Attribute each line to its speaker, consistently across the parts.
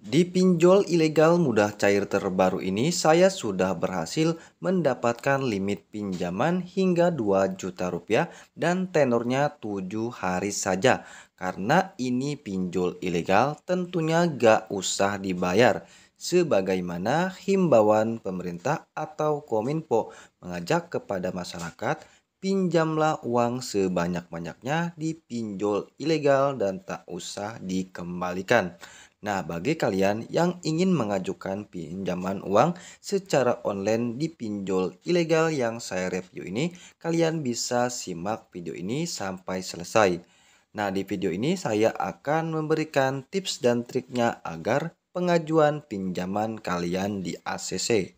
Speaker 1: Di pinjol ilegal mudah cair terbaru ini, saya sudah berhasil mendapatkan limit pinjaman hingga 2 juta rupiah dan tenornya 7 hari saja. Karena ini pinjol ilegal, tentunya gak usah dibayar. Sebagaimana himbauan pemerintah atau Kominfo mengajak kepada masyarakat, pinjamlah uang sebanyak-banyaknya di pinjol ilegal dan tak usah dikembalikan. Nah, bagi kalian yang ingin mengajukan pinjaman uang secara online di pinjol ilegal yang saya review ini, kalian bisa simak video ini sampai selesai. Nah, di video ini saya akan memberikan tips dan triknya agar pengajuan pinjaman kalian di ACC.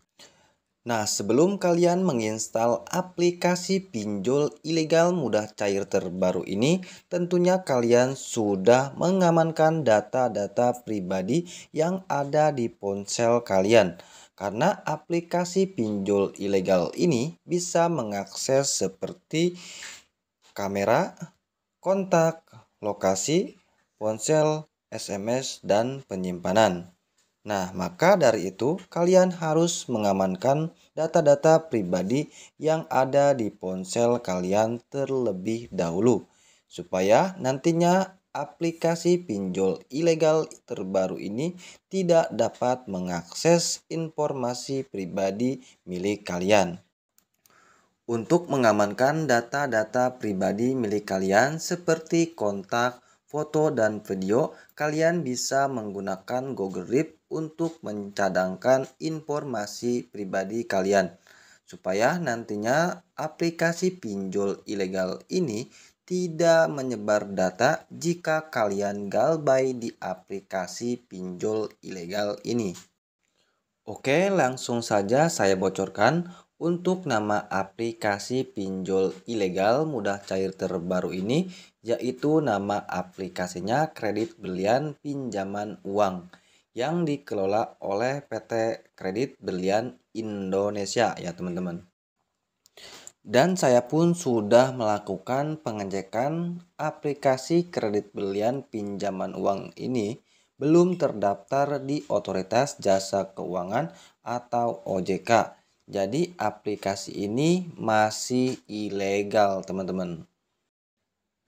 Speaker 1: Nah, sebelum kalian menginstal aplikasi pinjol ilegal mudah cair terbaru ini, tentunya kalian sudah mengamankan data-data pribadi yang ada di ponsel kalian. Karena aplikasi pinjol ilegal ini bisa mengakses seperti kamera, kontak, lokasi, ponsel, SMS, dan penyimpanan. Nah, maka dari itu, kalian harus mengamankan data-data pribadi yang ada di ponsel kalian terlebih dahulu, supaya nantinya aplikasi pinjol ilegal terbaru ini tidak dapat mengakses informasi pribadi milik kalian. Untuk mengamankan data-data pribadi milik kalian seperti kontak, foto, dan video, kalian bisa menggunakan Google Drive untuk mencadangkan informasi pribadi kalian. Supaya nantinya aplikasi pinjol ilegal ini tidak menyebar data jika kalian galbay di aplikasi pinjol ilegal ini. Oke, langsung saja saya bocorkan untuk nama aplikasi pinjol ilegal mudah cair terbaru ini, yaitu nama aplikasinya Kredit Berlian Pinjaman Uang yang dikelola oleh PT Kredit Berlian Indonesia ya teman-teman. Dan saya pun sudah melakukan pengecekan aplikasi kredit berlian pinjaman uang ini belum terdaftar di Otoritas Jasa Keuangan atau OJK. Jadi aplikasi ini masih ilegal, teman-teman.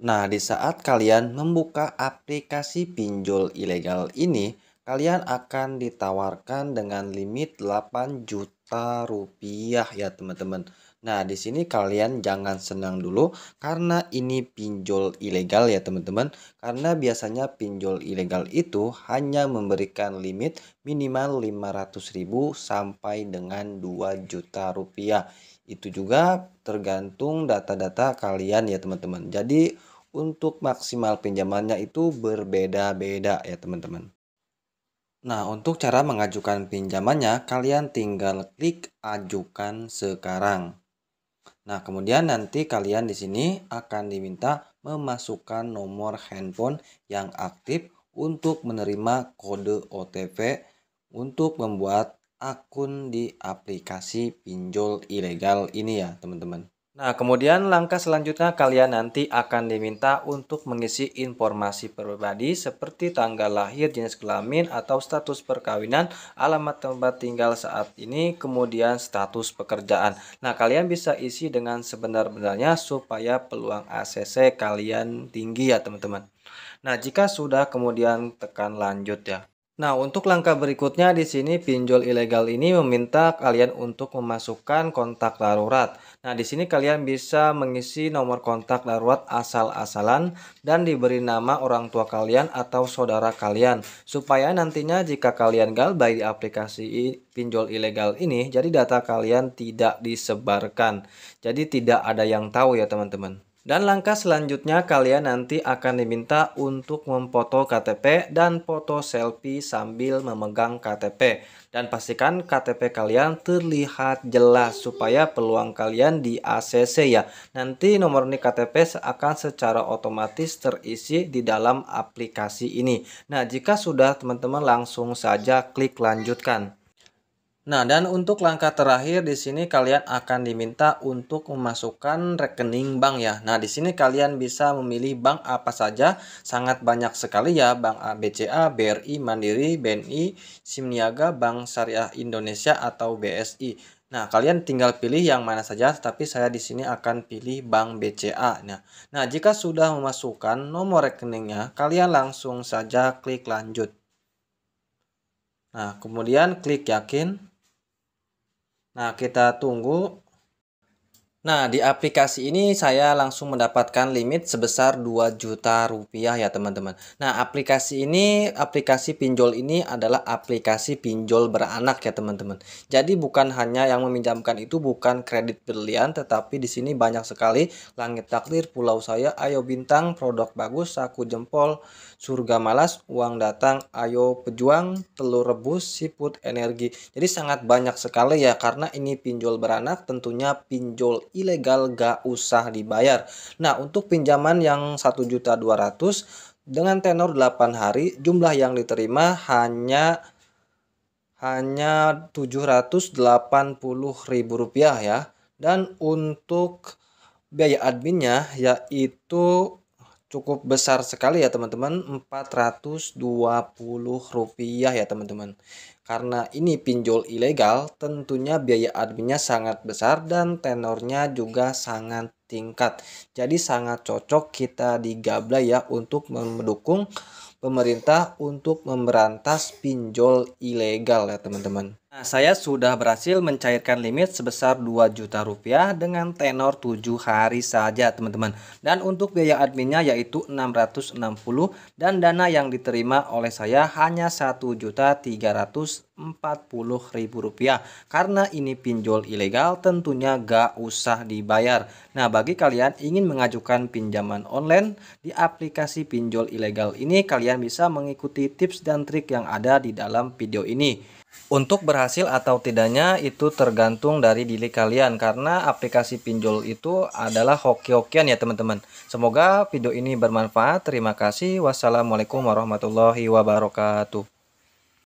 Speaker 1: Nah, di saat kalian membuka aplikasi pinjol ilegal ini, kalian akan ditawarkan dengan limit 8 juta rupiah ya, teman-teman. Nah, di sini kalian jangan senang dulu karena ini pinjol ilegal ya, teman-teman. Karena biasanya pinjol ilegal itu hanya memberikan limit minimal 500.000 sampai dengan 2 juta rupiah. Itu juga tergantung data-data kalian ya, teman-teman. Jadi untuk maksimal pinjamannya itu berbeda-beda ya teman-teman. Nah, untuk cara mengajukan pinjamannya, kalian tinggal klik ajukan sekarang. Nah, kemudian nanti kalian di sini akan diminta memasukkan nomor handphone yang aktif untuk menerima kode OTP untuk membuat akun di aplikasi pinjol ilegal ini ya, teman-teman. Nah, kemudian langkah selanjutnya kalian nanti akan diminta untuk mengisi informasi pribadi seperti tanggal lahir, jenis kelamin atau status perkawinan, alamat tempat tinggal saat ini, kemudian status pekerjaan. Nah, kalian bisa isi dengan sebenar-benarnya supaya peluang ACC kalian tinggi ya, teman-teman. Nah, jika sudah kemudian tekan lanjut ya. Nah, untuk langkah berikutnya di sini pinjol ilegal ini meminta kalian untuk memasukkan kontak darurat. Nah, di sini kalian bisa mengisi nomor kontak darurat asal-asalan dan diberi nama orang tua kalian atau saudara kalian supaya nantinya jika kalian galbay di aplikasi pinjol ilegal ini, jadi data kalian tidak disebarkan. Jadi tidak ada yang tahu ya, teman-teman. Dan langkah selanjutnya kalian nanti akan diminta untuk memfoto KTP dan foto selfie sambil memegang KTP. Dan pastikan KTP kalian terlihat jelas supaya peluang kalian di ACC ya. Nanti nomor nik KTP akan secara otomatis terisi di dalam aplikasi ini. Nah, jika sudah teman-teman langsung saja klik lanjutkan. Nah, dan untuk langkah terakhir di sini kalian akan diminta untuk memasukkan rekening bank ya. Nah, di sini kalian bisa memilih bank apa saja, sangat banyak sekali ya, Bank BCA, BRI, Mandiri, BNI, Simniaga, Bank Syariah Indonesia atau BSI. Nah, kalian tinggal pilih yang mana saja, tapi saya di sini akan pilih Bank BCA. Nah, jika sudah memasukkan nomor rekeningnya, kalian langsung saja klik lanjut. Nah, kemudian klik yakin. Nah, kita tunggu. Nah, di aplikasi ini saya langsung mendapatkan limit sebesar 2 juta rupiah ya teman-teman. Nah, aplikasi pinjol ini adalah aplikasi pinjol beranak ya teman-teman. Jadi bukan hanya yang meminjamkan itu bukan kredit berlian, tetapi di sini banyak sekali Langit Takdir, Pulau Saya, Ayo Bintang, Produk Bagus, Saku Jempol, Surga Malas, Uang Datang, Ayo Pejuang, Telur Rebus, Siput Energi. Jadi sangat banyak sekali ya, karena ini pinjol beranak, tentunya pinjol ilegal gak usah dibayar. Nah, untuk pinjaman yang 1.200.000 dengan tenor 8 hari, jumlah yang diterima hanya 780.000 rupiah ya. Dan untuk biaya adminnya yaitu cukup besar sekali ya teman-teman, Rp420 ya teman-teman. Karena ini pinjol ilegal, tentunya biaya adminnya sangat besar dan tenornya juga sangat tingkat. Jadi sangat cocok kita digablay ya untuk mendukung pemerintah untuk memberantas pinjol ilegal ya teman-teman. Nah, saya sudah berhasil mencairkan limit sebesar 2 juta rupiah dengan tenor 7 hari saja teman-teman. Dan untuk biaya adminnya yaitu 660 dan dana yang diterima oleh saya hanya 1.340.000 rupiah. Karena ini pinjol ilegal tentunya gak usah dibayar. Nah, bagi kalian ingin mengajukan pinjaman online di aplikasi pinjol ilegal ini, kalian bisa mengikuti tips dan trik yang ada di dalam video ini. Untuk berhasil atau tidaknya itu tergantung dari diri kalian, karena aplikasi pinjol itu adalah hoki-hokian ya teman-teman. Semoga video ini bermanfaat. Terima kasih. Wassalamualaikum warahmatullahi wabarakatuh.